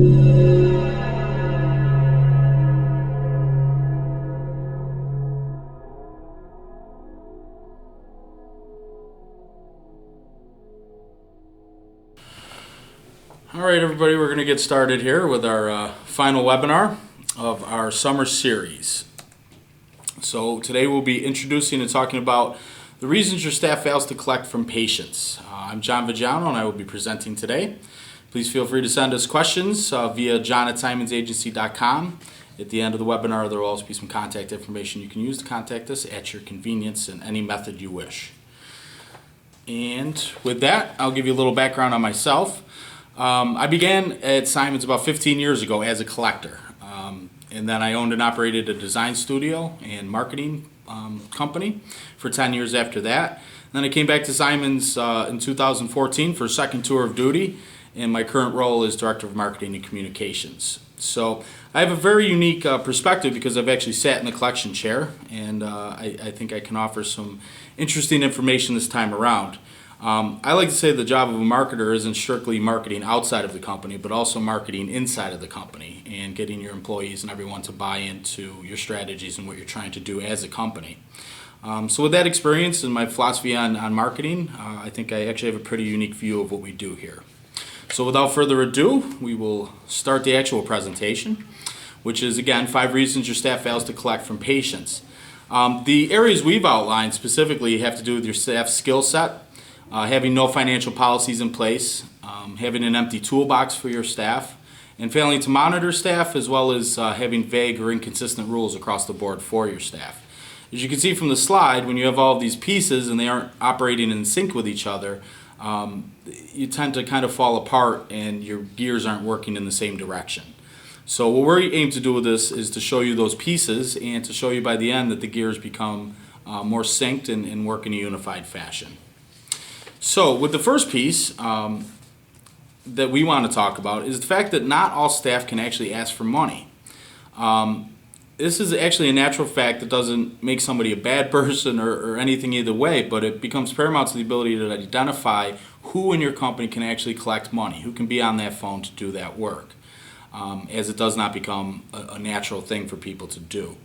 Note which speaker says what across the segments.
Speaker 1: All right, everybody, we're going to get started here with our final webinar of our summer series. So today we'll be introducing and talking about the reasons your staff fails to collect from patients. I'm John Vigiano and I will be presenting today. Please feel free to send us questions via john@simonsagency.com. At the end of the webinar, there will also be some contact information you can use to contact us at your convenience in any method you wish. And with that, I'll give you a little background on myself. I began at Simons about 15 years ago as a collector, and then I owned and operated a design studio and marketing company for 10 years after that. And then I came back to Simons in 2014 for a second tour of duty, and my current role is Director of Marketing and Communications. So I have a very unique perspective because I've actually sat in the collection chair, and I think I can offer some interesting information this time around. I like to say the job of a marketer isn't strictly marketing outside of the company, but also marketing inside of the company and getting your employees and everyone to buy into your strategies and what you're trying to do as a company. So with that experience and my philosophy on marketing, I think I actually have a pretty unique view of what we do here. So without further ado, we will start the actual presentation, which is, again, 5 reasons your staff fails to collect from patients. The areas we've outlined specifically have to do with your staff skill set, having no financial policies in place, having an empty toolbox for your staff, and failing to monitor staff, as well as having vague or inconsistent rules across the board for your staff. As you can see from the slide, when you have all of these pieces and they aren't operating in sync with each other, you tend to kind of fall apart and your gears aren't working in the same direction. So what we aim to do with this is to show you those pieces and to show you by the end that the gears become more synced and work in a unified fashion. So with the first piece that we want to talk about is the fact that not all staff can actually ask for money. This is actually a natural fact that doesn't make somebody a bad person or anything either way, but it becomes paramount to the ability to identify who in your company can actually collect money, who can be on that phone to do that work, as it does not become a natural thing for people to do.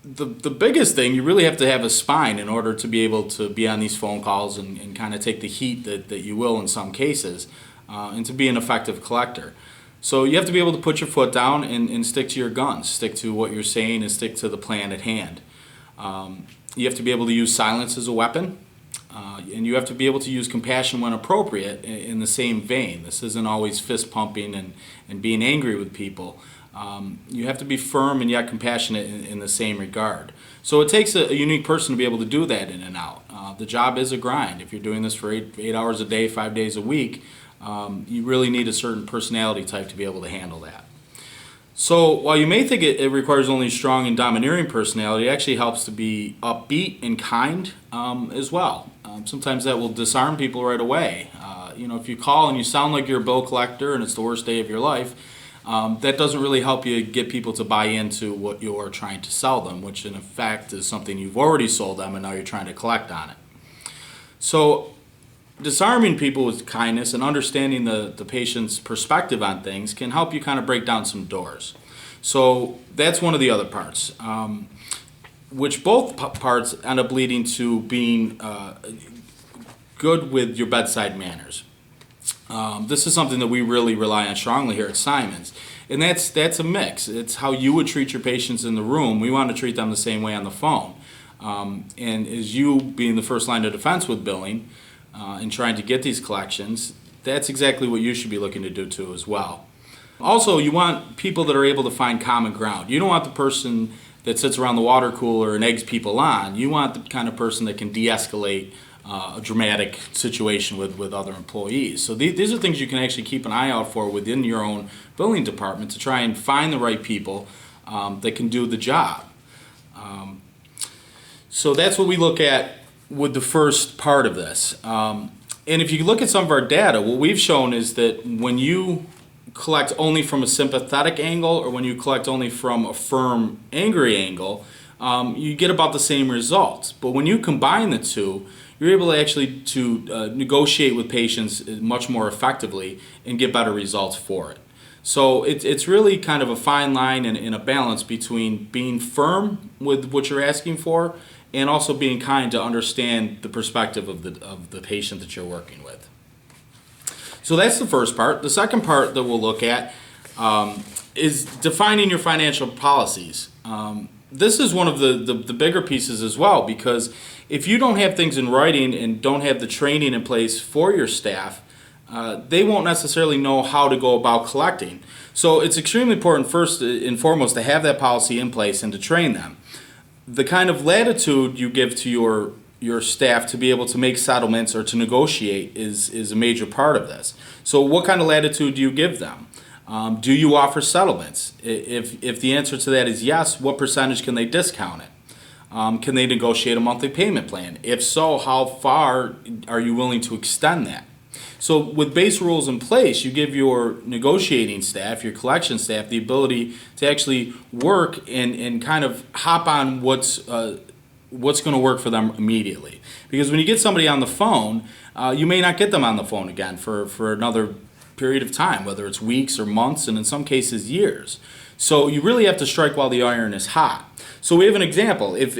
Speaker 1: The biggest thing, you really have to have a spine in order to be able to be on these phone calls and kind of take the heat that you will in some cases, and to be an effective collector. So you have to be able to put your foot down and stick to your guns, stick to what you're saying and stick to the plan at hand. You have to be able to use silence as a weapon, and you have to be able to use compassion when appropriate in the same vein. This isn't always fist pumping and being angry with people. You have to be firm and yet compassionate in the same regard. So it takes a unique person to be able to do that in and out. The job is a grind. If you're doing this for 8 hours a day, 5 days a week, you really need a certain personality type to be able to handle that. So while you may think it requires only strong and domineering personality, it actually helps to be upbeat and kind as well. Sometimes that will disarm people right away. If you call and you sound like you're a bill collector and it's the worst day of your life, that doesn't really help you get people to buy into what you're trying to sell them, which in effect is something you've already sold them and now you're trying to collect on it. So disarming people with kindness and understanding the patient's perspective on things can help you kind of break down some doors. So that's one of the other parts, which both parts end up leading to being good with your bedside manners. This is something that we really rely on strongly here at Simons, and that's a mix. It's how you would treat your patients in the room. We want to treat them the same way on the phone. And as you being the first line of defense with billing and trying to get these collections, that's exactly what you should be looking to do too as well. Also, you want people that are able to find common ground. You don't want the person that sits around the water cooler and eggs people on. You want the kind of person that can de-escalate a dramatic situation with other employees. So these are things you can actually keep an eye out for within your own billing department to try and find the right people that can do the job. So that's what we look at with the first part of this. And if you look at some of our data, what we've shown is that when you collect only from a sympathetic angle or when you collect only from a firm, angry angle, you get about the same results. But when you combine the two, you're able to actually negotiate with patients much more effectively and get better results for it. So it's really kind of a fine line and a balance between being firm with what you're asking for and also being kind to understand the perspective of the patient that you're working with. So that's the first part. The second part that we'll look at is defining your financial policies. This is one of the bigger pieces as well, because if you don't have things in writing and don't have the training in place for your staff, they won't necessarily know how to go about collecting. So it's extremely important, first and foremost, to have that policy in place and to train them. The kind of latitude you give to your staff to be able to make settlements or to negotiate is a major part of this. So what kind of latitude do you give them? Do you offer settlements? If the answer to that is yes, what percentage can they discount it? Can they negotiate a monthly payment plan? If so, how far are you willing to extend that? So with base rules in place, you give your negotiating staff, your collection staff, the ability to actually work and kind of hop on what's going to work for them immediately. Because when you get somebody on the phone, you may not get them on the phone again for another period of time, whether it's weeks or months, and in some cases years. So you really have to strike while the iron is hot. So we have an example. If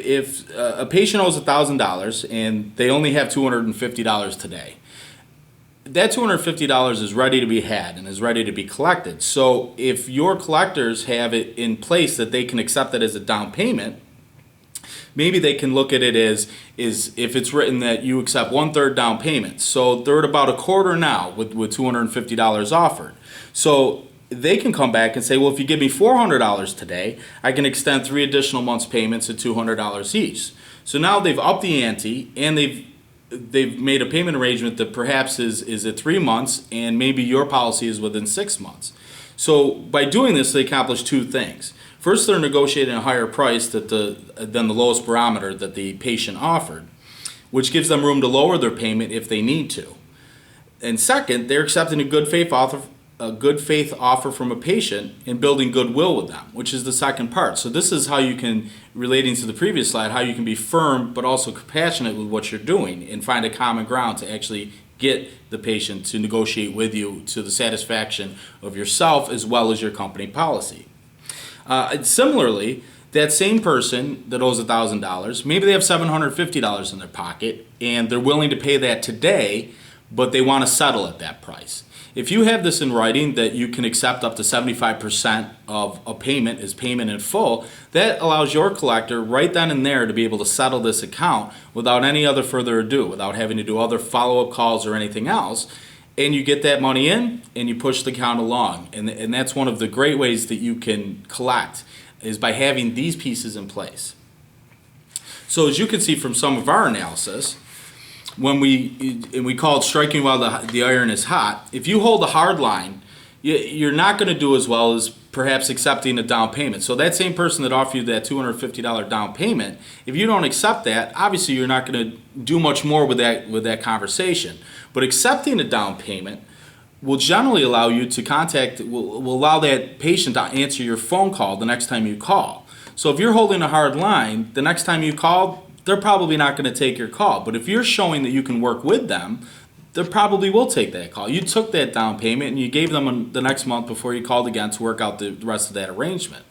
Speaker 1: a patient owes $1,000 and they only have $250 today, that $250 is ready to be had and is ready to be collected. So if your collectors have it in place that they can accept it as a down payment, maybe they can look at it as if it's written that you accept 1/3 down payment. So they're at about a quarter now with $250 offered. So they can come back and say, well, if you give me $400 today, I can extend 3 additional months payments at $200 each. So now they've upped the ante and they've made a payment arrangement that perhaps is at 3 months, and maybe your policy is within 6 months. So by doing this, they accomplish two things. First, they're negotiating a higher price than the lowest barometer that the patient offered, which gives them room to lower their payment if they need to. And second, they're accepting a good faith offer from a patient and building goodwill with them, which is the second part. So this is how you can, relating to the previous slide, how you can be firm but also compassionate with what you're doing and find a common ground to actually get the patient to negotiate with you to the satisfaction of yourself as well as your company policy. Similarly, that same person that owes $1,000, maybe they have $750 in their pocket and they're willing to pay that today, but they want to settle at that price. If you have this in writing that you can accept up to 75% of a payment as payment in full, that allows your collector right then and there to be able to settle this account without any other further ado, without having to do other follow-up calls or anything else. And you get that money in and you push the account along. And that's one of the great ways that you can collect, is by having these pieces in place. So as you can see from some of our analysis, when we call it striking while the iron is hot, if you hold a hard line, you're not going to do as well as perhaps accepting a down payment. So that same person that offered you that $250 down payment, if you don't accept that, obviously you're not going to do much more with that conversation. But accepting a down payment will generally allow you to will allow that patient to answer your phone call the next time you call. So if you're holding a hard line, the next time you call, they're probably not going to take your call. But if you're showing that you can work with them, they probably will take that call. You took that down payment and you gave them the next month before you called again to work out the rest of that arrangement.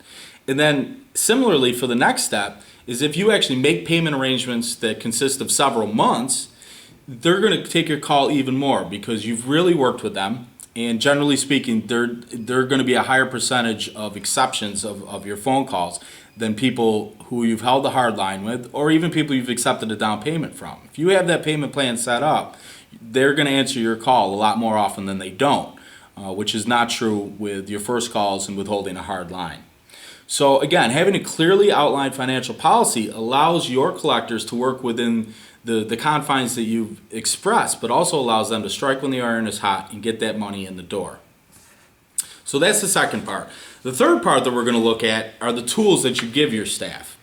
Speaker 1: And then similarly for the next step is if you actually make payment arrangements that consist of several months, they're going to take your call even more because you've really worked with them. And generally speaking, they're going to be a higher percentage of exceptions of your phone calls than people who you've held the hard line with, or even people you've accepted a down payment from. If you have that payment plan set up, they're going to answer your call a lot more often than they don't, which is not true with your first calls and with holding a hard line. So again, having a clearly outlined financial policy allows your collectors to work within the confines that you've expressed, but also allows them to strike when the iron is hot and get that money in the door. So that's the second part. The third part that we're going to look at are the tools that you give your staff.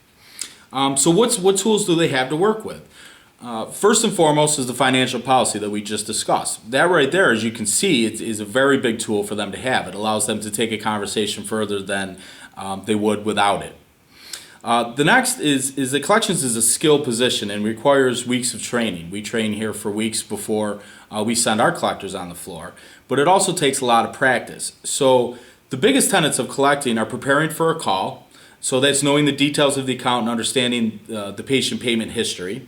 Speaker 1: So what tools do they have to work with? First and foremost is the financial policy that we just discussed. That right there, as you can see, is a very big tool for them to have. It allows them to take a conversation further than they would without it. The next is that collections is a skill position and requires weeks of training. We train here for weeks before we send our collectors on the floor, but it also takes a lot of practice. So the biggest tenets of collecting are preparing for a call, so that's knowing the details of the account and understanding the patient payment history,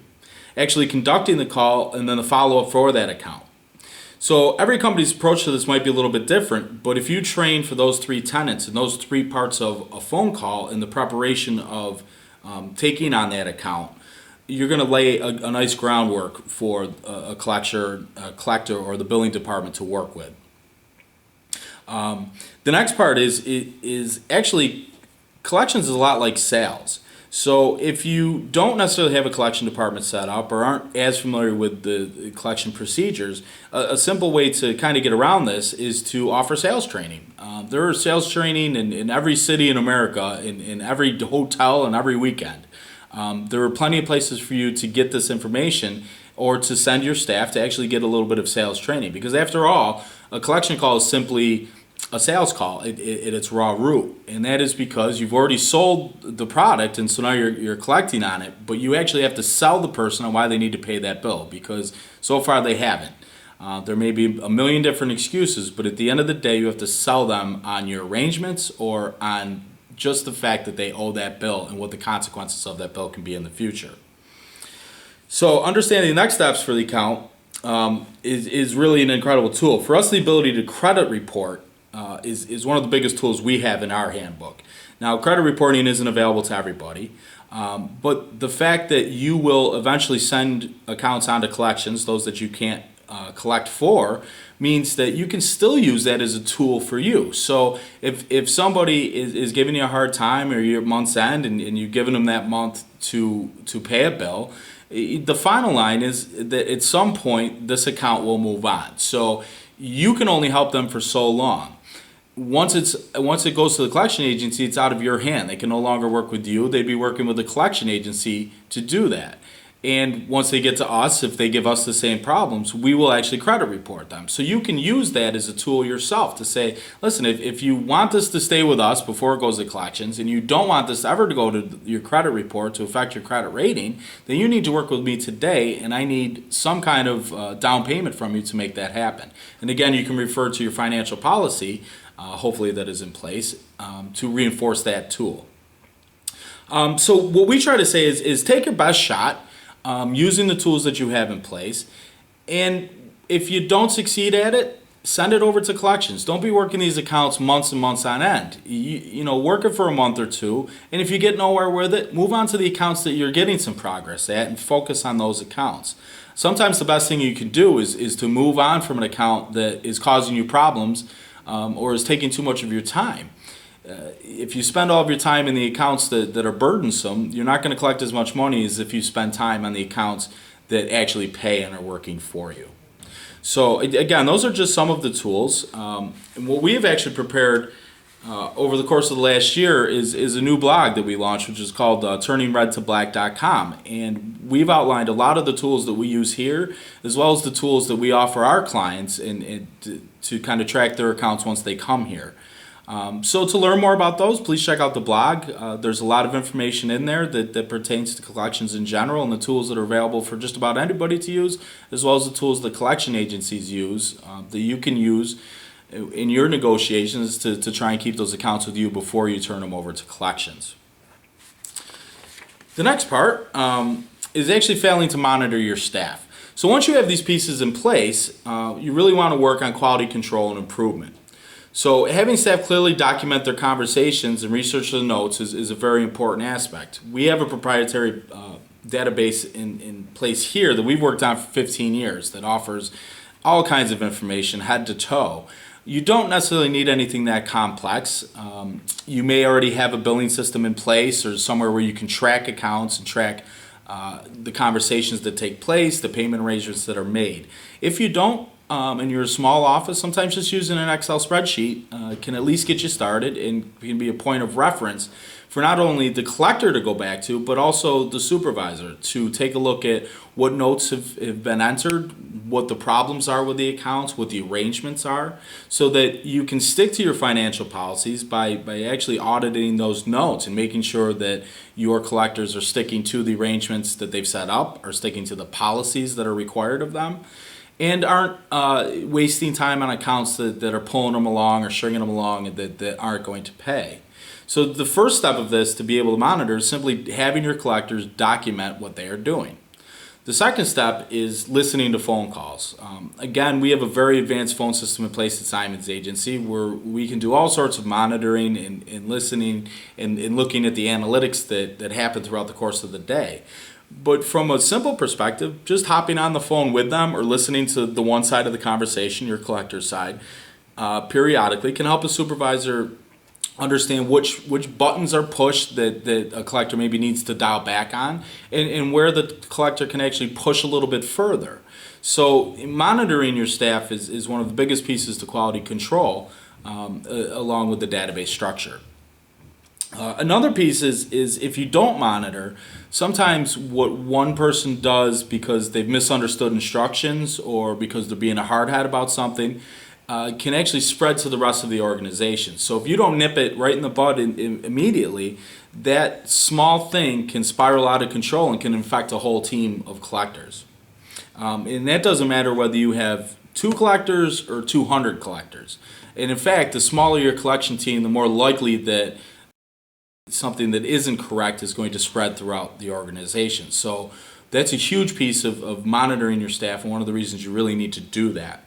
Speaker 1: actually conducting the call, and then the follow-up for that account. So every company's approach to this might be a little bit different, but if you train for those three tenets and those three parts of a phone call in the preparation of taking on that account, you're going to lay a nice groundwork for a collector or the billing department to work with. The next part is actually collections is a lot like sales. So if you don't necessarily have a collection department set up or aren't as familiar with the collection procedures, a simple way to kind of get around this is to offer sales training. There is sales training in every city in America, in every hotel and every weekend. There are plenty of places for you to get this information or to send your staff to actually get a little bit of sales training. Because after all, a collection call is simply a sales call at its raw root, and that is because you've already sold the product, and so now you're collecting on it, but you actually have to sell the person on why they need to pay that bill, because so far they haven't. There may be a million different excuses, but at the end of the day, you have to sell them on your arrangements or on just the fact that they owe that bill and what the consequences of that bill can be in the future. So understanding the next steps for the account is really an incredible tool. For us, the ability to credit report is one of the biggest tools we have in our handbook. Now, credit reporting isn't available to everybody, but the fact that you will eventually send accounts onto collections, those that you can't collect for, means that you can still use that as a tool for you. So if somebody is giving you a hard time or you're at month's end and you're giving them that month to pay a bill, the final line is that at some point this account will move on. So you can only help them for so long. Once it goes to the collection agency, it's out of your hand. They can no longer work with you. They'd be working with the collection agency to do that. And once they get to us, if they give us the same problems, we will actually credit report them. So you can use that as a tool yourself to say, listen, if you want this to stay with us before it goes to collections, and you don't want this ever to go to your credit report to affect your credit rating, then you need to work with me today, and I need some kind of down payment from you to make that happen. And again, you can refer to your financial policy, hopefully that is in place, to reinforce that tool. So what we try to say is take your best shot using the tools that you have in place, and if you don't succeed at it, send it over to collections. Don't be working these accounts months and months on end. You know, work it for a month or two, and if you get nowhere with it, move on to the accounts that you're getting some progress at and focus on those accounts. Sometimes the best thing you can do is to move on from an account that is causing you problems or is taking too much of your time. If you spend all of your time in the accounts that are burdensome, you're not going to collect as much money as if you spend time on the accounts that actually pay and are working for you. So again, those are just some of the tools. And what we have actually prepared over the course of the last year is a new blog that we launched, which is called turningredtoblack.com. And we've outlined a lot of the tools that we use here, as well as the tools that we offer our clients and to kind of track their accounts once they come here. So to learn more about those, please check out the blog. There's a lot of information in there that pertains to collections in general and the tools that are available for just about anybody to use, as well as the tools that collection agencies use that you can use in your negotiations to try and keep those accounts with you before you turn them over to collections. The next part is actually failing to monitor your staff. So once you have these pieces in place, you really want to work on quality control and improvement. So having staff clearly document their conversations and research the notes is a very important aspect. We have a proprietary database in place here that we've worked on for 15 years that offers all kinds of information head to toe. You don't necessarily need anything that complex. You may already have a billing system in place or somewhere where you can track accounts and track the conversations that take place, the payment arrangements that are made. If you don't, and you're a small office, sometimes just using an Excel spreadsheet can at least get you started and can be a point of reference for not only the collector to go back to, but also the supervisor to take a look at what notes have been entered, what the problems are with the accounts, what the arrangements are, so that you can stick to your financial policies by actually auditing those notes and making sure that your collectors are sticking to the arrangements that they've set up, are sticking to the policies that are required of them, and aren't wasting time on accounts that are pulling them along or stringing them along and that aren't going to pay. So the first step of this to be able to monitor is simply having your collectors document what they are doing. The second step is listening to phone calls. Again, we have a very advanced phone system in place at Simons Agency where we can do all sorts of monitoring and listening and looking at the analytics that happen throughout the course of the day. But from a simple perspective, just hopping on the phone with them or listening to the one side of the conversation, your collector's side, periodically can help a supervisor understand which buttons are pushed that a collector maybe needs to dial back on and where the collector can actually push a little bit further. So monitoring your staff is one of the biggest pieces to quality control along with the database structure. Another piece is if you don't monitor, sometimes what one person does because they've misunderstood instructions or because they're being a hardhat about something can actually spread to the rest of the organization. So if you don't nip it right in the bud immediately, that small thing can spiral out of control and can infect a whole team of collectors. And that doesn't matter whether you have 2 collectors or 200 collectors. And in fact, the smaller your collection team, the more likely that something that isn't correct is going to spread throughout the organization. So that's a huge piece of monitoring your staff, and one of the reasons you really need to do that.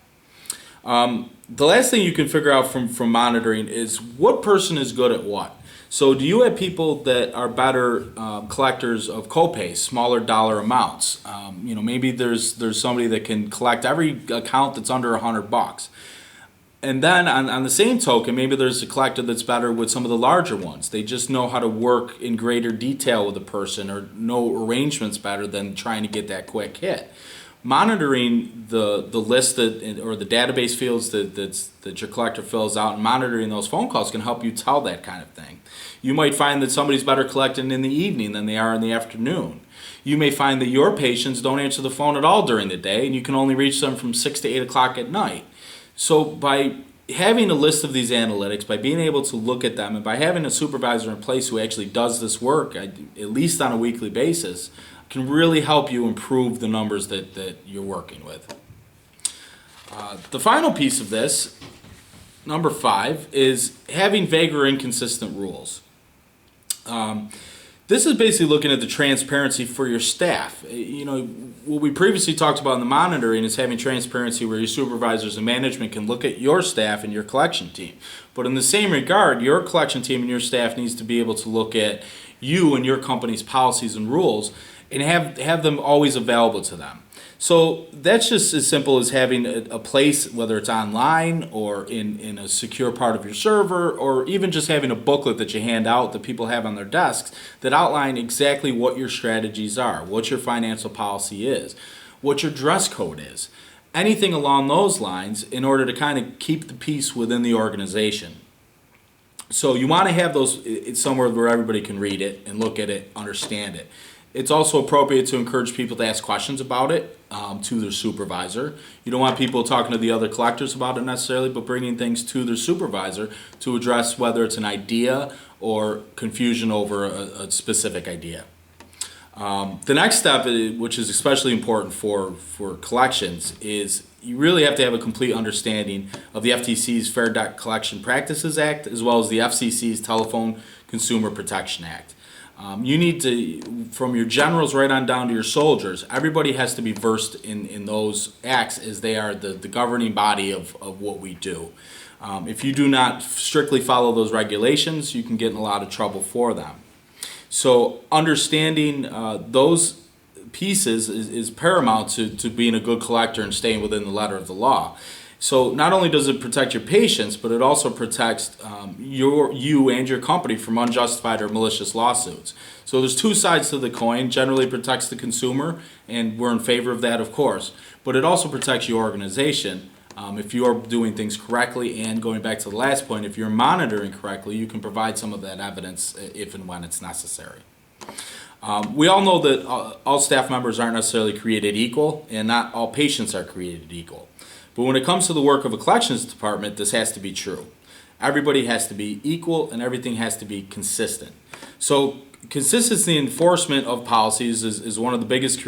Speaker 1: The last thing you can figure out from monitoring is what person is good at what. So do you have people that are better collectors of copays, smaller dollar amounts? Maybe there's somebody that can collect every account that's under $100. And then on the same token, maybe there's a collector that's better with some of the larger ones. They just know how to work in greater detail with a person or know arrangements better than trying to get that quick hit. Monitoring the list or the database fields that your collector fills out and monitoring those phone calls can help you tell that kind of thing. You might find that somebody's better collecting in the evening than they are in the afternoon. You may find that your patients don't answer the phone at all during the day and you can only reach them from 6 to 8 o'clock at night. So by having a list of these analytics, by being able to look at them, and by having a supervisor in place who actually does this work, at least on a weekly basis, can really help you improve the numbers that you're working with. The final piece of this, number 5, is having vague or inconsistent rules. This is basically looking at the transparency for your staff. What we previously talked about in the monitoring is having transparency where your supervisors and management can look at your staff and your collection team. But in the same regard, your collection team and your staff needs to be able to look at you and your company's policies and rules and have them always available to them. So that's just as simple as having a place, whether it's online or in a secure part of your server, or even just having a booklet that you hand out that people have on their desks that outline exactly what your strategies are, what your financial policy is, what your dress code is, anything along those lines in order to kind of keep the peace within the organization. So you want to have those somewhere where everybody can read it and look at it, understand it. It's also appropriate to encourage people to ask questions about it to their supervisor. You don't want people talking to the other collectors about it necessarily, but bringing things to their supervisor to address whether it's an idea or confusion over a specific idea. The next step, which is especially important for collections, is you really have to have a complete understanding of the FTC's Fair Debt Collection Practices Act as well as the FCC's Telephone Consumer Protection Act. You need to, from your generals right on down to your soldiers, everybody has to be versed in those acts as they are the governing body of what we do. If you do not strictly follow those regulations, you can get in a lot of trouble for them. So understanding those pieces is paramount to being a good collector and staying within the letter of the law. So not only does it protect your patients, but it also protects you and your company from unjustified or malicious lawsuits. So there's two sides to the coin. Generally it protects the consumer, and we're in favor of that, of course. But it also protects your organization. If you are doing things correctly, and going back to the last point, if you're monitoring correctly, you can provide some of that evidence if and when it's necessary. We all know that all staff members aren't necessarily created equal, and not all patients are created equal. But when it comes to the work of a collections department, this has to be true. Everybody has to be equal, and everything has to be consistent. So consistency enforcement of policies is one of the biggest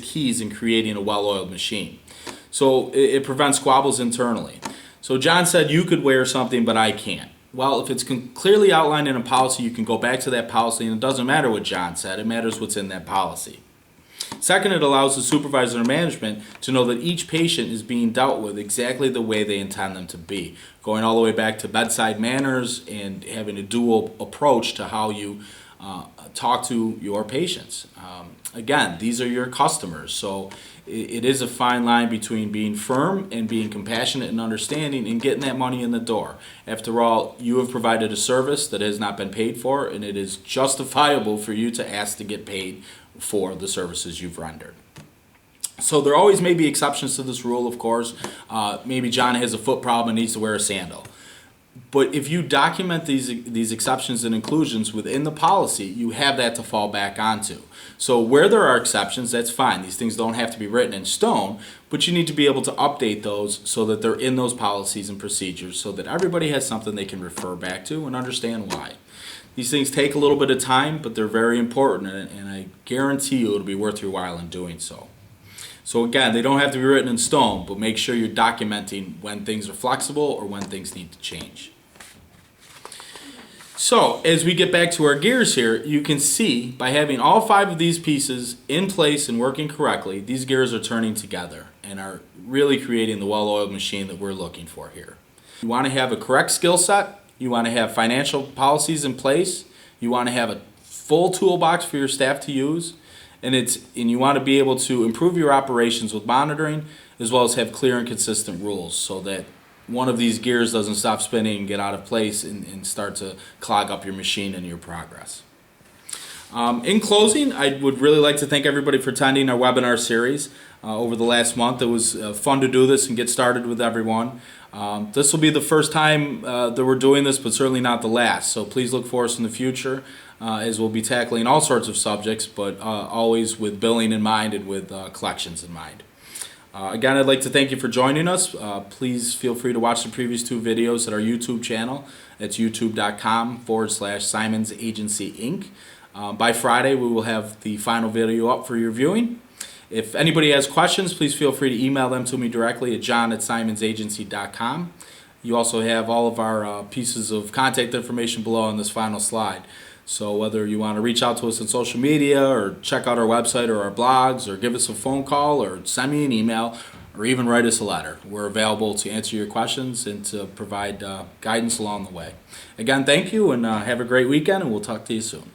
Speaker 1: keys in creating a well-oiled machine. So it prevents squabbles internally. So John said you could wear something, but I can't. Well, if it's clearly outlined in a policy, you can go back to that policy, and it doesn't matter what John said. It matters what's in that policy. Second, it allows the supervisor and management to know that each patient is being dealt with exactly the way they intend them to be, going all the way back to bedside manners and having a dual approach to how you talk to your patients. Again, these are your customers, so it is a fine line between being firm and being compassionate and understanding and getting that money in the door. After all, you have provided a service that has not been paid for, and it is justifiable for you to ask to get paid for the services you've rendered. So there always may be exceptions to this rule, of course. Maybe John has a foot problem and needs to wear a sandal. But if you document these exceptions and inclusions within the policy, you have that to fall back onto. So where there are exceptions, that's fine. These things don't have to be written in stone, but you need to be able to update those so that they're in those policies and procedures so that everybody has something they can refer back to and understand why. These things take a little bit of time, but they're very important, and I guarantee you it'll be worth your while in doing so. So again, they don't have to be written in stone, but make sure you're documenting when things are flexible or when things need to change. So as we get back to our gears here, you can see by having all 5 of these pieces in place and working correctly, these gears are turning together and are really creating the well-oiled machine that we're looking for here. You want to have a correct skill set. You want to have financial policies in place. You want to have a full toolbox for your staff to use. And you want to be able to improve your operations with monitoring, as well as have clear and consistent rules so that one of these gears doesn't stop spinning and get out of place and start to clog up your machine and your progress. In closing, I would really like to thank everybody for attending our webinar series over the last month. It was fun to do this and get started with everyone. This will be the first time that we're doing this, but certainly not the last. So please look for us in the future as we'll be tackling all sorts of subjects, but always with billing in mind and with collections in mind. Again, I'd like to thank you for joining us. Please feel free to watch the previous 2 videos at our YouTube channel. It's youtube.com/Simons Agency Inc. By Friday, we will have the final video up for your viewing. If anybody has questions, please feel free to email them to me directly at john@simonsagency.com. You also have all of our pieces of contact information below on this final slide. So whether you want to reach out to us on social media or check out our website or our blogs or give us a phone call or send me an email or even write us a letter, we're available to answer your questions and to provide guidance along the way. Again, thank you, and have a great weekend, and we'll talk to you soon.